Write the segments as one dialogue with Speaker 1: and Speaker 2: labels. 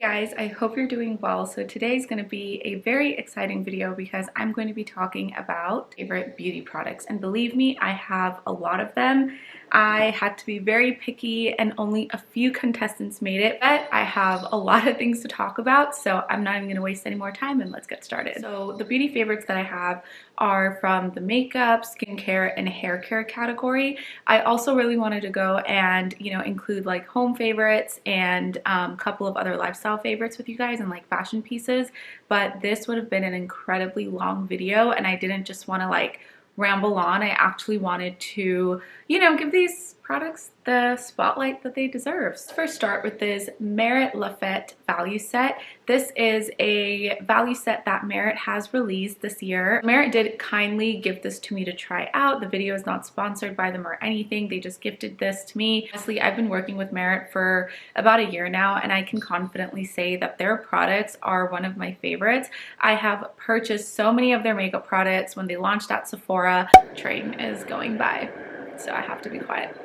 Speaker 1: Guys, I hope you're doing well. So today's going to be a very exciting video because I'm going to be talking about favorite beauty products. And believe me, I have a lot of them. I had to be very picky and only a few contestants made it, but I have a lot of things to talk about, so I'm not even going to waste any more time and let's get started. So the beauty favorites that I have are from the makeup, skincare, and hair care category. I also really wanted to go and, include like home favorites and a couple of other lifestyle favorites with you guys and like fashion pieces, but this would have been an incredibly long video and I didn't just want to like ramble on. I actually wanted to, give these products the spotlight that they deserve. So first start with this Merit Fete value set. This is a value set that Merit has released this year. Merit did kindly give this to me to try out. The video is not sponsored by them or anything. They just gifted this to me. Honestly, I've been working with Merit for about a year now and I can confidently say that their products are one of my favorites. I have purchased so many of their makeup products when they launched at Sephora. Train is going by, so I have to be quiet.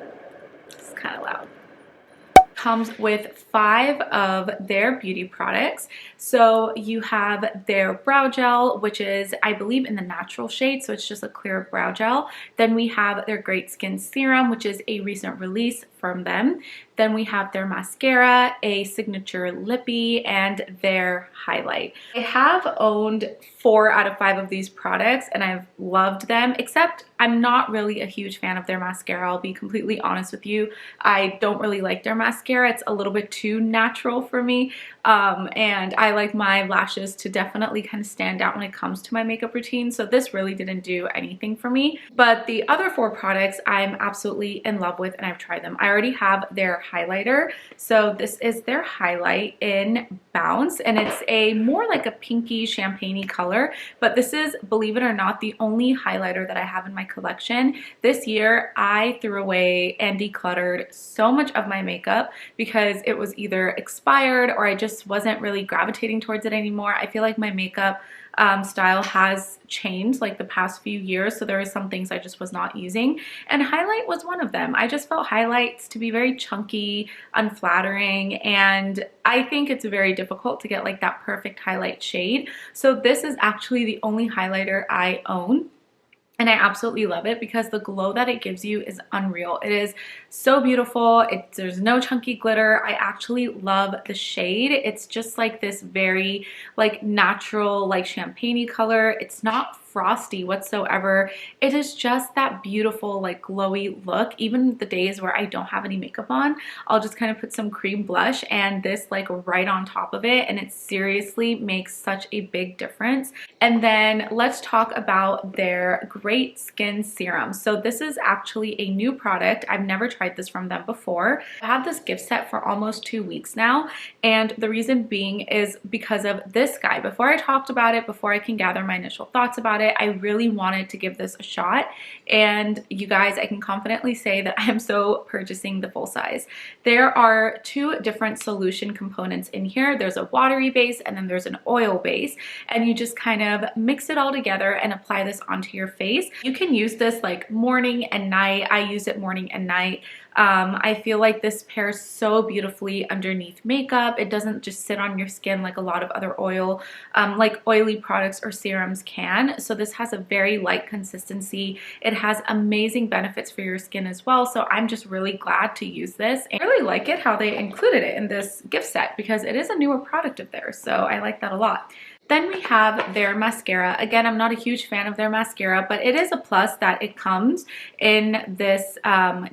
Speaker 1: It's kind of loud. Comes with 5 of their beauty products. So you have their brow gel, which is, I believe, in the natural shade, so it's just a clear brow gel. Then we have their Great Skin Serum, which is a recent release from them. Then we have their mascara, a signature lippy, and their highlight. I have owned 4 out of 5 of these products and I've loved them, except I'm not really a huge fan of their mascara. I'll be completely honest with you. I don't really like their mascara. It's a little bit too natural for me. And I like my lashes to definitely kind of stand out when it comes to my makeup routine. So this really didn't do anything for me. But the other 4 products I'm absolutely in love with and I've tried them. I already have their highlighter. So this is their highlight in Bounce and it's a more like a pinky champagne-y color. But this is, believe it or not, the only highlighter that I have in my collection. This year I threw away and decluttered so much of my makeup because it was either expired or I just wasn't really gravitating towards it anymore. I feel like my makeup style has changed like the past few years, so there are some things I just was not using, and highlight was one of them. I just felt highlights to be very chunky, unflattering, and I think it's very difficult to get like that perfect highlight shade. So this is actually the only highlighter I own. And I absolutely love it because the glow that it gives you is unreal. It is so beautiful. There's no chunky glitter. I actually love the shade. It's just like this very like natural, like champagne-y color. It's not frosty whatsoever. It is just that beautiful like glowy look. Even the days where I don't have any makeup on, I'll just kind of put some cream blush and this like right on top of it, and it seriously makes such a big difference. And then let's talk about their Great Skin Serum. So this is actually a new product. I've never tried this from them before. I have this gift set for almost 2 weeks now, and the reason being is because of this guy. Before I talked about it, before I can gather my initial thoughts about it, I really wanted to give this a shot, and you guys, I can confidently say that I am so purchasing the full size. There are 2 different solution components in here. There's a watery base and then there's an oil base, and you just kind of mix it all together and apply this onto your face. You can use this like morning and night. I use it morning and night. I feel like this pairs so beautifully underneath makeup. It doesn't just sit on your skin like a lot of other like oily products or serums can. So this has a very light consistency. It has amazing benefits for your skin as well. So I'm just really glad to use this. And I really like it how they included it in this gift set because it is a newer product of theirs. So I like that a lot. Then we have their mascara. Again, I'm not a huge fan of their mascara, but it is a plus that it comes in this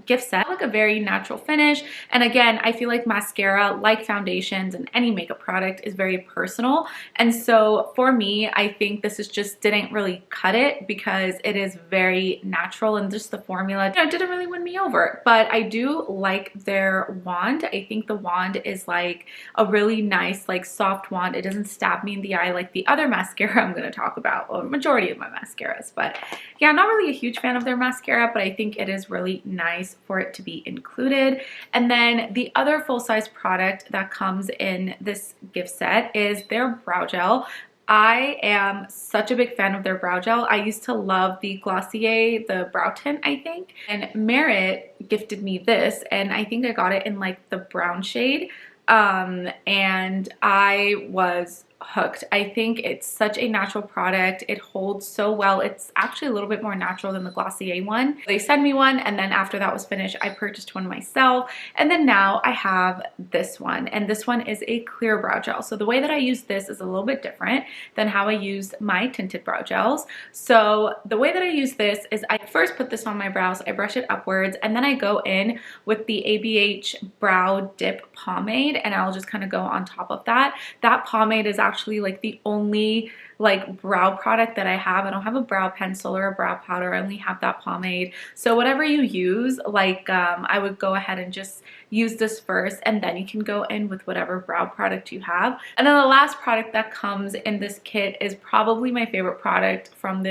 Speaker 1: gift set. Like a very natural finish. And again, I feel like mascara, like foundations and any makeup product, is very personal. And so for me, I think this is just didn't really cut it because it is very natural and just the formula, didn't really win me over. But I do like their wand. I think the wand is like a really nice, like soft wand. It doesn't stab me in the eye like the other mascara I'm going to talk about, or majority of my mascaras. But yeah, I'm not really a huge fan of their mascara, but I think it is really nice for it to be included. And then the other full-size product that comes in this gift set is their brow gel. I am such a big fan of their brow gel. I used to love the Glossier, the brow tint, I think. And Merit gifted me this, and I think I got it in like the brown shade. and I was hooked. I think it's such a natural product. It holds so well. It's actually a little bit more natural than the Glossier one. They sent me one, and then after that was finished, I purchased one myself. And then now I have this one, and this one is a clear brow gel. So the way that I use this is a little bit different than how I use my tinted brow gels. So the way that I use this is I first put this on my brows, I brush it upwards, and then I go in with the ABH Brow Dip Pomade, and I'll just kind of go on top of that. That pomade is actually like the only like brow product that I have. I don't have a brow pencil or a brow powder. I only have that pomade. So whatever you use, like I would go ahead and just use this first, and then you can go in with whatever brow product you have. And then the last product that comes in this kit is probably my favorite product from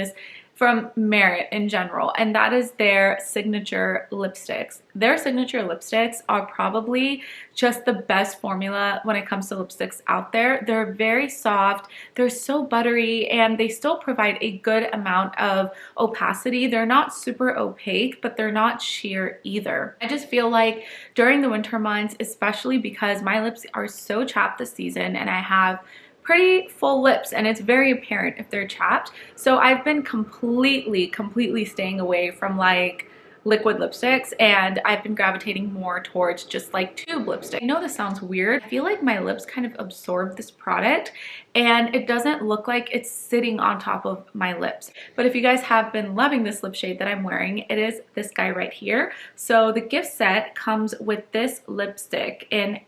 Speaker 1: Merit in general, and that is their signature lipsticks. Their signature lipsticks are probably just the best formula when it comes to lipsticks out there. They're very soft, they're so buttery, and they still provide a good amount of opacity. They're not super opaque, but they're not sheer either. I just feel like during the winter months, especially because my lips are so chapped this season and I have pretty full lips and it's very apparent if they're chapped. So I've been completely staying away from like liquid lipsticks, and I've been gravitating more towards just like tube lipstick. I know this sounds weird. I feel like my lips kind of absorb this product and it doesn't look like it's sitting on top of my lips. But if you guys have been loving this lip shade that I'm wearing, it is this guy right here. So the gift set comes with this lipstick in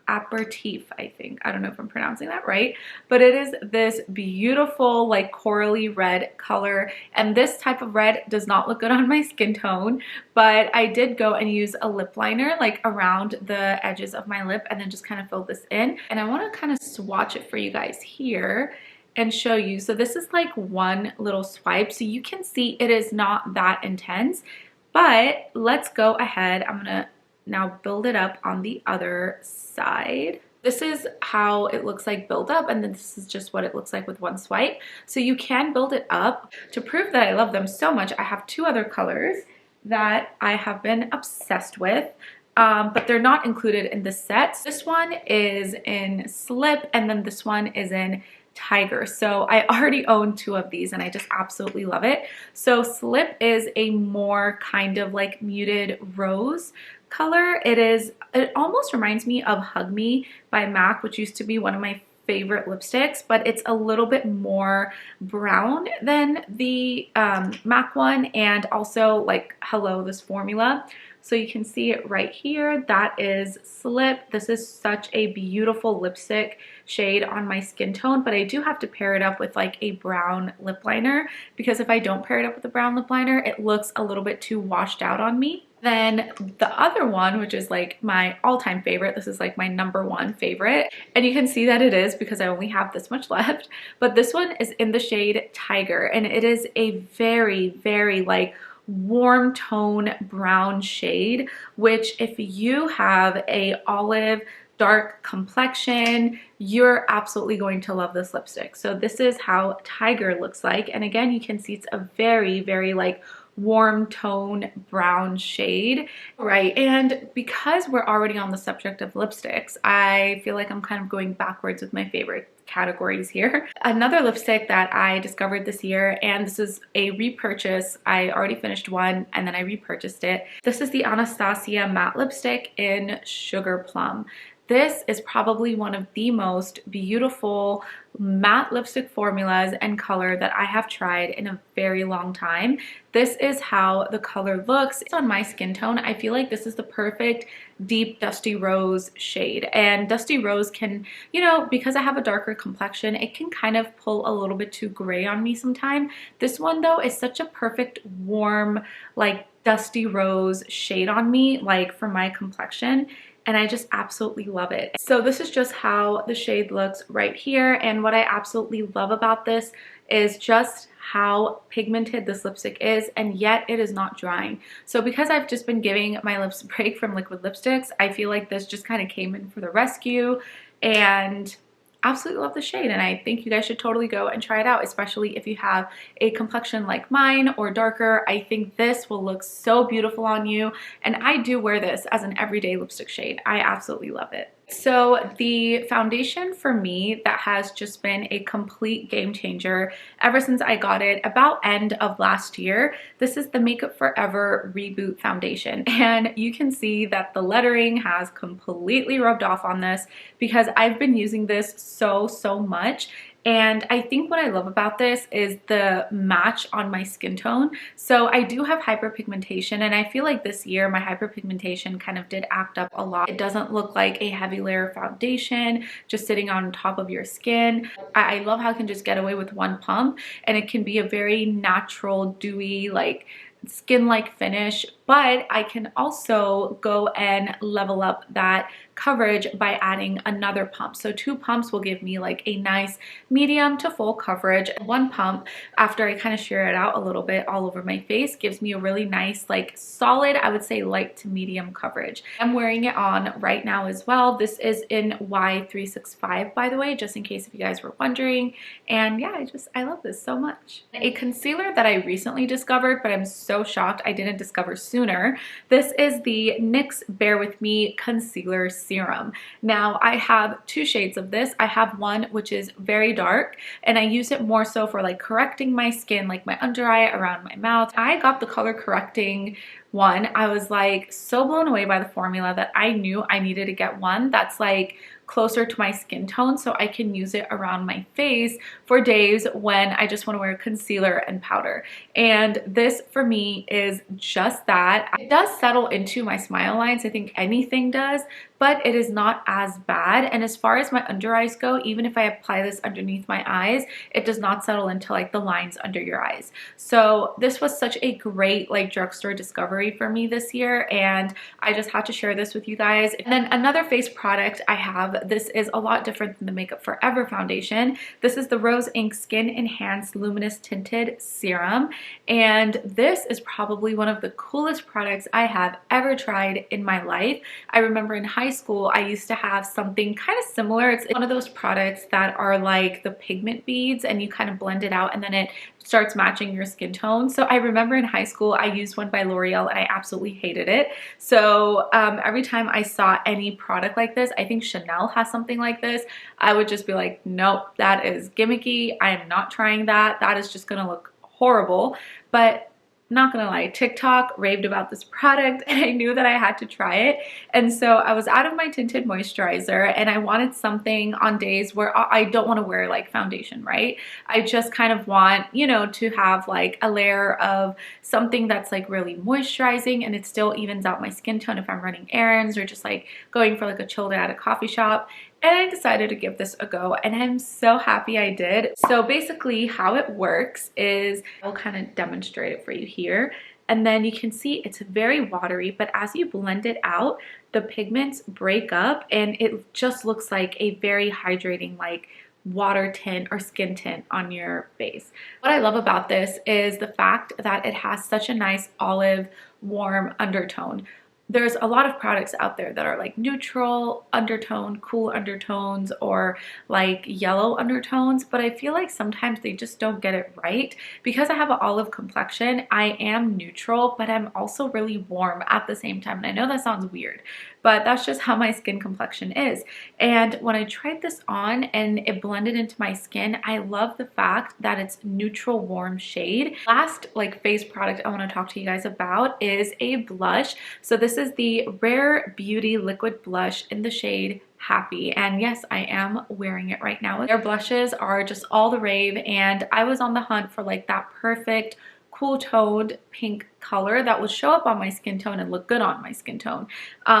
Speaker 1: aperitif, I think. I don't know if I'm pronouncing that right, but it is this beautiful like corally red color, and this type of red does not look good on my skin tone, but I did go and use a lip liner like around the edges of my lip and then just kind of fill this in. And I want to kind of swatch it for you guys here and show you. So this is like one little swipe, so you can see it is not that intense, but let's go ahead. I'm gonna now build it up on the other side. This is how it looks like build up, and then this is just what it looks like with one swipe. So you can build it up. To prove that I love them so much, I have two other colors that I have been obsessed with, but they're not included in the set. This one is in Slip, and then this one is in Tiger. So I already own two of these and I just absolutely love it. So Slip is a more kind of like muted rose color. It almost reminds me of Hug Me by MAC, which used to be one of my favorite lipsticks, but it's a little bit more brown than the MAC one, and also like Hello, this formula. So you can see it right here. That is Slip. This is such a beautiful lipstick shade on my skin tone, but I do have to pair it up with like a brown lip liner, because if I don't pair it up with a brown lip liner, it looks a little bit too washed out on me. Then the other one, which is like my all-time favorite, this is like my #1 favorite, and you can see that it is because I only have this much left, but this one is in the shade Tiger, and it is a very like warm tone brown shade, which if you have a olive dark complexion, you're absolutely going to love this lipstick. So this is how Tiger looks like, and again you can see it's a very like warm tone brown shade, right? And because we're already on the subject of lipsticks, I feel like I'm kind of going backwards with my favorite categories here. Another lipstick that I discovered this year, and this is a repurchase. I already finished one and then I repurchased it. This is the Anastasia matte lipstick in Sugar Plum. This is probably one of the most beautiful matte lipstick formulas and color that I have tried in a very long time. This is how the color looks. It's on my skin tone. I feel like this is the perfect deep dusty rose shade, and dusty rose can, you know, because I have a darker complexion, it can kind of pull a little bit too gray on me sometimes. This one though is such a perfect warm like dusty rose shade on me, like for my complexion, and I just absolutely love it. So this is just how the shade looks right here, and what I absolutely love about this is just how pigmented this lipstick is, and yet it is not drying. So because I've just been giving my lips a break from liquid lipsticks, I feel like this just kind of came in for the rescue, and absolutely love the shade, and I think you guys should totally go and try it out, especially if you have a complexion like mine or darker. I think this will look so beautiful on you, and I do wear this as an everyday lipstick shade. I absolutely love it. So the foundation for me that has just been a complete game changer ever since I got it about end of last year, this is the Makeup Forever Reboot Foundation. And you can see that the lettering has completely rubbed off on this because I've been using this so much. And I think what I love about this is the match on my skin tone. So I do have hyperpigmentation, and I feel like this year my hyperpigmentation kind of did act up a lot. It doesn't look like a heavy layer foundation just sitting on top of your skin. I love how it can just get away with one pump, and it can be a very natural, dewy, like skin-like finish, but I can also go and level up that coverage by adding another pump. So 2 pumps will give me like a nice medium to full coverage. 1 pump, after I kind of shear it out a little bit all over my face, gives me a really nice, like solid, I would say light to medium coverage. I'm wearing it on right now as well. This is in Y365, by the way, just in case if you guys were wondering. And yeah, I love this so much. A concealer that I recently discovered, but I'm so shocked I didn't discover sooner. This is the NYX Bare With Me Concealer Serum. Now I have 2 shades of this. I have one which is very dark, and I use it more so for like correcting my skin, like my under eye, around my mouth. I got the color correcting one. I was like so blown away by the formula that I knew I needed to get one that's like closer to my skin tone so I can use it around my face for days when I just want to wear concealer and powder. And this for me is just that. It does settle into my smile lines. I think anything does, but it is not as bad. And as far as my under eyes go, even if I apply this underneath my eyes, it does not settle into like the lines under your eyes. So this was such a great like drugstore discovery for me this year, and I just had to share this with you guys. And then another face product I have, this is a lot different than the Makeup Forever foundation. This is the Rose Inc Skin Enhanced Luminous Tinted Serum, and this is probably one of the coolest products I have ever tried in my life. I remember in high school I used to have something kind of similar. It's one of those products that are like the pigment beads, and you kind of blend it out and then it starts matching your skin tone. So I remember in high school I used one by L'Oreal and I absolutely hated it. So every time I saw any product like this, I think Chanel has something like this, I would just be like, nope, that is gimmicky. I am not trying that. That is just gonna look horrible. But not gonna lie, TikTok raved about this product and I knew that I had to try it. And so I was out of my tinted moisturizer and I wanted something on days where I don't want to wear like foundation, right? I just kind of want, you know, to have like a layer of something that's like really moisturizing and it still evens out my skin tone if I'm running errands or just like going for like a chill day at a coffee shop. And I decided to give this a go, and I'm so happy I did. So basically how it works is, I'll kind of demonstrate it for you here. And then you can see it's very watery, but as you blend it out, the pigments break up and it just looks like a very hydrating, like water tint or skin tint on your face. What I love about this is the fact that it has such a nice olive warm undertone. There's a lot of products out there that are like neutral undertone, cool undertones, or like yellow undertones, but I feel like sometimes they just don't get it right. Because I have an olive complexion, I am neutral, but I'm also really warm at the same time. And I know that sounds weird, but that's just how my skin complexion is. And when I tried this on and it blended into my skin, I love the fact that it's neutral warm shade. Last like face product I want to talk to you guys about is a blush. So this is the Rare Beauty Liquid Blush in the shade Happy, and yes, I am wearing it right now. Their blushes are just all the rave, and I was on the hunt for like that perfect cool toned pink color that would show up on my skin tone and look good on my skin tone,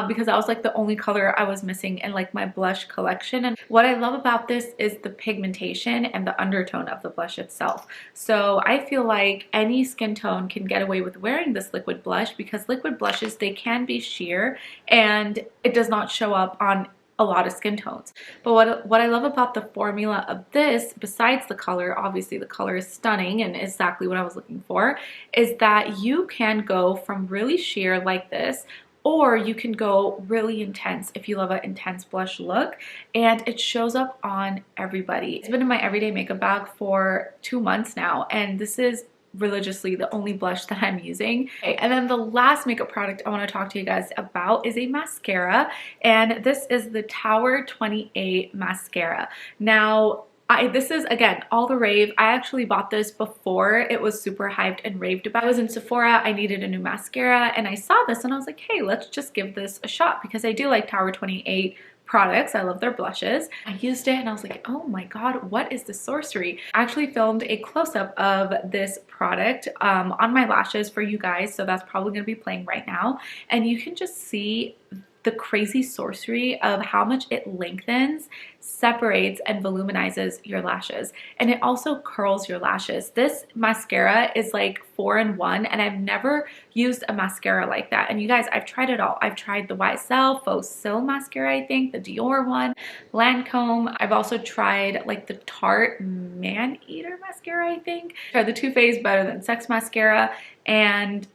Speaker 1: because that was like the only color I was missing in like my blush collection. And what I love about this is the pigmentation and the undertone of the blush itself. So I feel like any skin tone can get away with wearing this liquid blush, because liquid blushes, they can be sheer and it does not show up on a lot of skin tones. But what I love about the formula of this, besides the color, obviously the color is stunning and exactly what I was looking for, is that you can go from really sheer like this, or you can go really intense if you love an intense blush look, and it shows up on everybody. It's been in my everyday makeup bag for 2 months now, and this is religiously the only blush that I'm using. Okay, and then the last makeup product I want to talk to you guys about is a mascara, and this is the Tower 28 mascara. Now, this is, again, all the rave. I actually bought this before it was super hyped and raved about. I was in Sephora, I needed a new mascara, and I saw this and I was like, hey, let's just give this a shot because I do like Tower 28 products. I love their blushes. I used it and I was like, oh my god, what is this sorcery? I actually filmed a close-up of this product on my lashes for you guys, so that's probably going to be playing right now, and you can just see the crazy sorcery of how much it lengthens, separates, and volumizes your lashes. And it also curls your lashes. This mascara is like 4-in-1, and I've never used a mascara like that. And you guys, I've tried it all. I've tried the YSL Faux Sil mascara, I think, the Dior one, Lancome. I've also tried like the Tarte Man Eater mascara, I think. Tried the Too Faced Better Than Sex mascara, and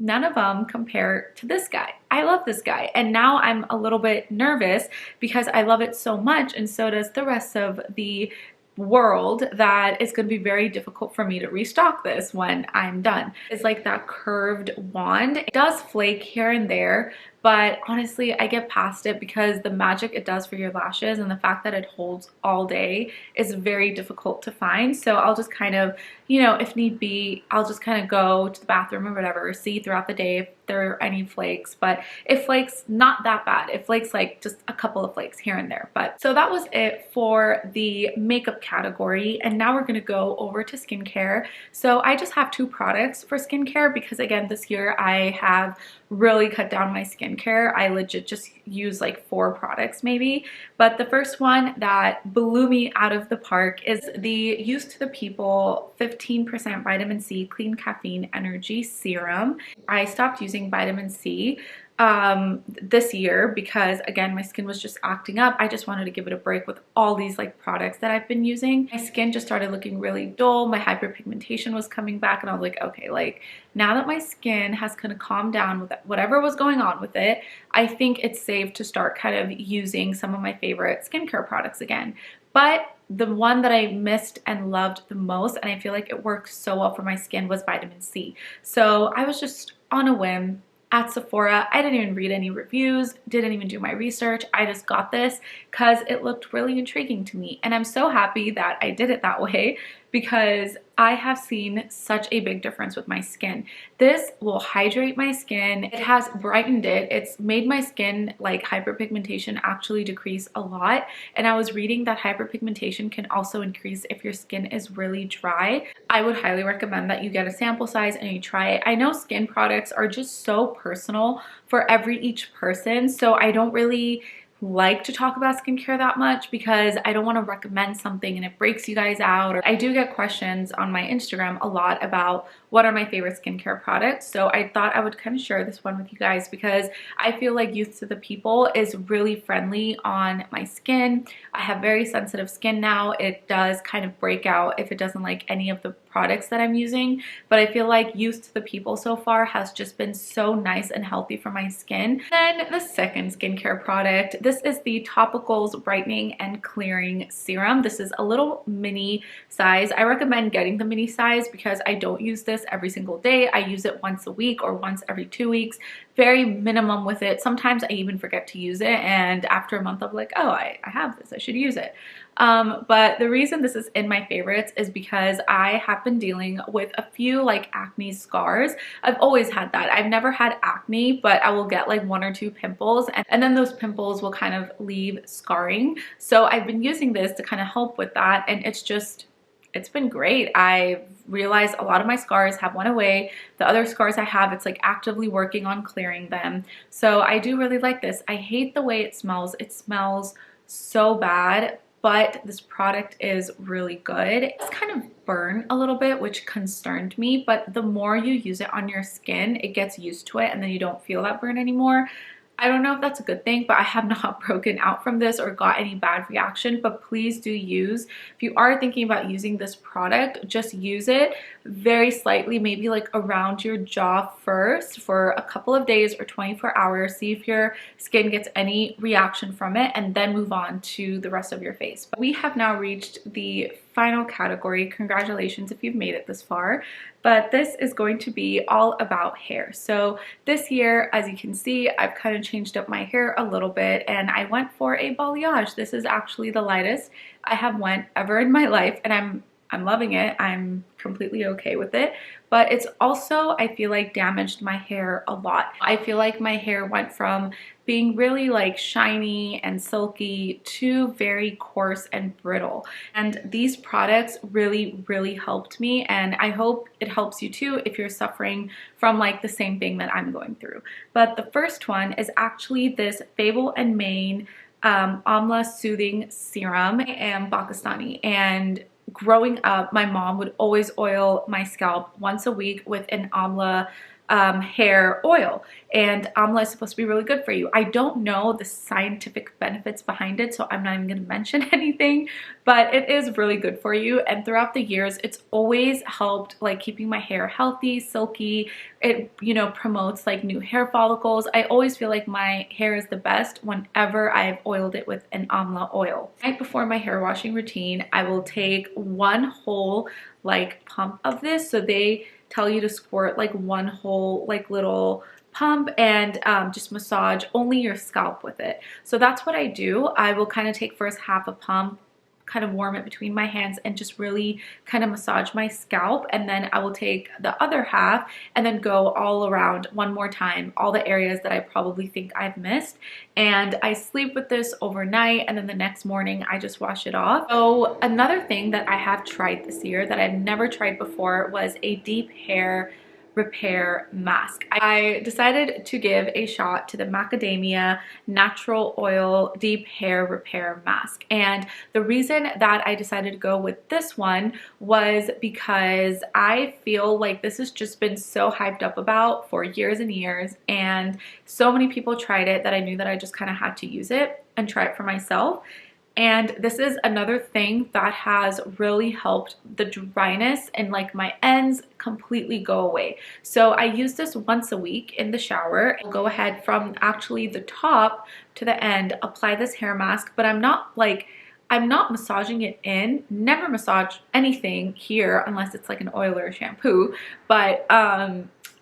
Speaker 1: none of them compare to this guy. I love this guy, and now I'm a little bit nervous because I love it so much, and so does the rest of the world, that it's going to be very difficult for me to restock this when I'm done. It's like that curved wand. It does flake here and there, but honestly, I get past it because the magic it does for your lashes and the fact that it holds all day is very difficult to find. So I'll just kind of, you know, if need be, I'll just kind of go to the bathroom or whatever, see throughout the day if there are any flakes. But it flakes not that bad. It flakes like just a couple of flakes here and there. But so that was it for the makeup category, and now we're going to go over to skincare. So I just have 2 products for skincare because, again, this year I have really cut down my skincare. I legit just use like 4 products maybe. But the first one that blew me out of the park is the Youth to the People 15% vitamin C clean caffeine energy serum. I stopped using vitamin C this year because, again, my skin was just acting up. I just wanted to give it a break with all these like products that I've been using. My skin just started looking really dull. My hyperpigmentation was coming back, and I was like, okay, like now that my skin has kind of calmed down with whatever was going on with it, I think it's safe to start kind of using some of my favorite skincare products again. But the one that I missed and loved the most, and I feel like it works so well for my skin, was vitamin C. So I was just on a whim at Sephora. I didn't even read any reviews, didn't even do my research. I just got this because it looked really intriguing to me. And I'm so happy that I did it that way because I have seen such a big difference with my skin. This will hydrate my skin. It has brightened it. It's made my skin, like, hyperpigmentation actually decrease a lot. And I was reading that hyperpigmentation can also increase if your skin is really dry. I would highly recommend that you get a sample size and you try it. I know skin products are just so personal for each person, so I don't really like to talk about skincare that much because I don't want to recommend something and it breaks you guys out. Or I do get questions on my Instagram a lot about what are my favorite skincare products, so I thought I would kind of share this one with you guys because I feel like Youth to the People is really friendly on my skin. I have very sensitive skin now. It does kind of break out if it doesn't like any of the products that I'm using, but I feel like Youth to the People so far has just been so nice and healthy for my skin. Then the second skincare product, this is the Topicals Brightening and Clearing Serum. This is a little mini size. I recommend getting the mini size because I don't use this every single day. I use it once a week or once every 2 weeks. Very minimum with it. Sometimes I even forget to use it, and after a month I'm like, oh, I have this, I should use it. But the reason this is in my favorites is because I have been dealing with a few like acne scars. I've always had that. I've never had acne, but I will get like 1 or 2 pimples, and then those pimples will kind of leave scarring. So I've been using this to kind of help with that, and it's been great. I've realized a lot of my scars have went away. The other scars I have, it's like actively working on clearing them. So I do really like this. I hate the way it smells. It smells so bad, but this product is really good. It's kind of burn a little bit, which concerned me, but the more you use it on your skin, it gets used to it and then you don't feel that burn anymore. I don't know if that's a good thing, but I have not broken out from this or got any bad reaction. But please do use, if you are thinking about using this product, just use it very slightly, maybe like around your jaw first for a couple of days or 24 hours. See if your skin gets any reaction from it, and then move on to the rest of your face. But we have now reached the final category. Congratulations if you've made it this far. But this is going to be all about hair. So this year, as you can see, I've kind of changed up my hair a little bit, and I went for a balayage. This is actually the lightest I have went ever in my life, and I'm loving it. I'm completely okay with it, but it's also, I feel like, damaged my hair a lot. I feel like my hair went from being really like shiny and silky to very coarse and brittle. And these products really helped me, and I hope it helps you too if you're suffering from like the same thing that I'm going through. But the first one is actually this Fable and Mane Amla Soothing Serum. I am Pakistani, and growing up, my mom would always oil my scalp once a week with an amla hair oil, and amla is supposed to be really good for you. I don't know the scientific benefits behind it, so I'm not even going to mention anything, but it is really good for you. And throughout the years, it's always helped like keeping my hair healthy, silky. It, you know, promotes like new hair follicles. I always feel like my hair is the best whenever I've oiled it with an amla oil. Right before my hair washing routine, I will take one whole like pump of this. So they tell you to squirt like one whole like little pump, and just massage only your scalp with it. So that's what I do. I will kind of take first half a pump, kind of warm it between my hands, and just really kind of massage my scalp, and then I will take the other half and then go all around one more time, all the areas that I probably think I've missed. And I sleep with this overnight, and then the next morning I just wash it off. So another thing that I have tried this year that I've never tried before was a deep hair repair mask. I decided to give a shot to the macadamia natural oil deep hair repair mask, and the reason that I decided to go with this one was because I feel like this has just been so hyped up about for years and years, and so many people tried it that I knew that I just kind of had to use it and try it for myself. And this is another thing that has really helped the dryness and like my ends completely go away. So I use this once a week in the shower. I'll go ahead from actually the top to the end, apply this hair mask, but I'm not massaging it in. Never massage anything here unless it's like an oil or a shampoo, but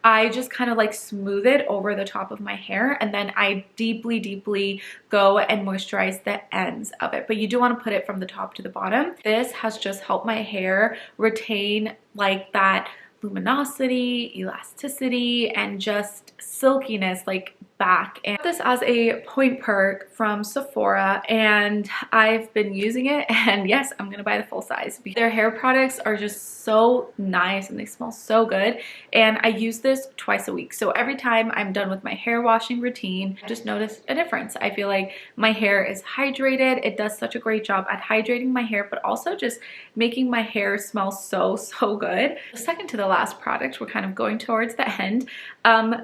Speaker 1: I just kind of like smooth it over the top of my hair, and then I deeply go and moisturize the ends of it. But you do want to put it from the top to the bottom. This has just helped my hair retain like that luminosity, elasticity, and just silkiness like back. And this as a point perk from Sephora, and I've been using it, and yes, I'm gonna buy the full size because their hair products are just so nice and they smell so good. And I use this twice a week, so every time I'm done with my hair washing routine, I just notice a difference. I feel like my hair is hydrated. It does such a great job at hydrating my hair, but also just making my hair smell so good. The second to the last product, we're kind of going towards the end.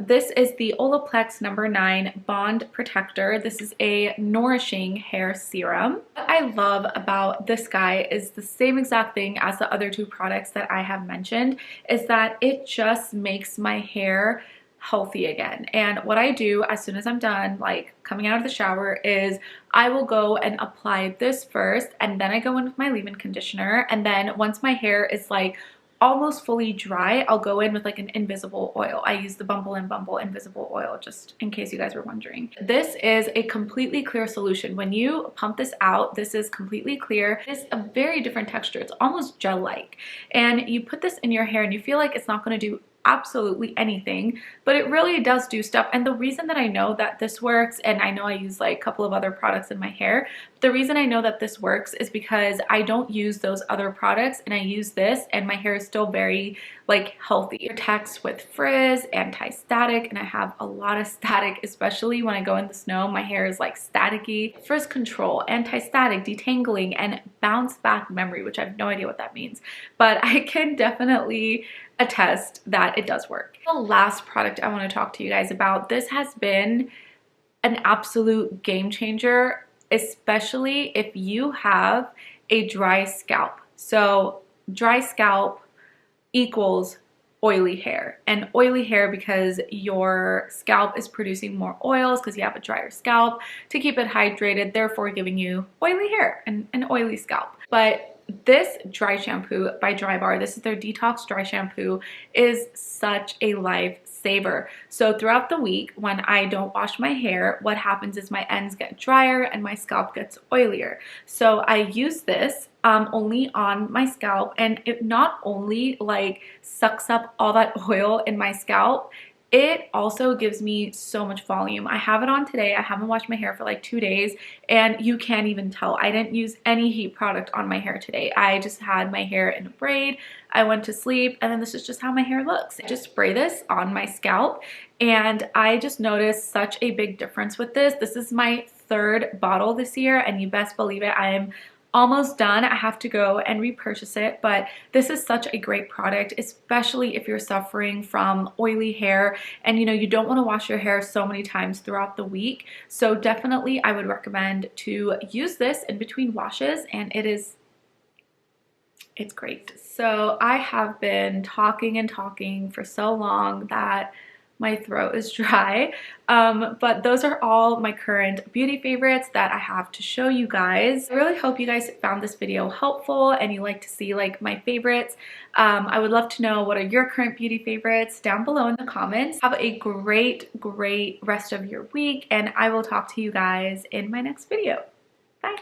Speaker 1: This is the Olaplex number 9 Bond Protector. This is a nourishing hair serum. What I love about this guy is the same exact thing as the other two products that I have mentioned, is that it just makes my hair healthy again. And what I do as soon as I'm done like coming out of the shower is I will go and apply this first, and then I go in with my leave-in conditioner, and then once my hair is like almost fully dry, I'll go in with like an invisible oil. I use the Bumble and Bumble invisible oil, just in case you guys were wondering. This is a completely clear solution. When you pump this out, this is completely clear. It's a very different texture. It's almost gel-like. And you put this in your hair and you feel like it's not going to do absolutely anything, but it really does do stuff. And the reason that I know that this works, and I know I use like a couple of other products in my hair, the reason I know that this works is because I don't use those other products and I use this, and my hair is still very like healthy. It protects with frizz, anti-static, and I have a lot of static, especially when I go in the snow. My hair is like staticky. Frizz control, anti-static, detangling, and bounce back memory, which I have no idea what that means, but I can definitely attest that it does work. The last product I want to talk to you guys about, this has been an absolute game changer, especially if you have a dry scalp. So dry scalp equals oily hair, and oily hair because your scalp is producing more oils because you have a drier scalp to keep it hydrated, therefore giving you oily hair and an oily scalp. But this dry shampoo by Dry Bar, this is their detox dry shampoo, is such a lifesaver. So throughout the week when I don't wash my hair, what happens is my ends get drier and my scalp gets oilier. So I use this only on my scalp, and it not only like sucks up all that oil in my scalp, it also gives me so much volume. I have it on today. I haven't washed my hair for like 2 days, and you can't even tell. I didn't use any heat product on my hair today. I just had my hair in a braid. I went to sleep, and then this is just how my hair looks. I just spray this on my scalp, and I just noticed such a big difference with this. This is my 3rd bottle this year, and you best believe it, I am almost done. I have to go and repurchase it, but this is such a great product, especially if you're suffering from oily hair and you don't want to wash your hair so many times throughout the week. So definitely I would recommend to use this in between washes, and it's great. So I have been talking and talking for so long that my throat is dry, but those are all my current beauty favorites that I have to show you guys. I really hope you guys found this video helpful and you like to see like my favorites. I would love to know, what are your current beauty favorites down below in the comments. Have a great rest of your week, and I will talk to you guys in my next video. Bye.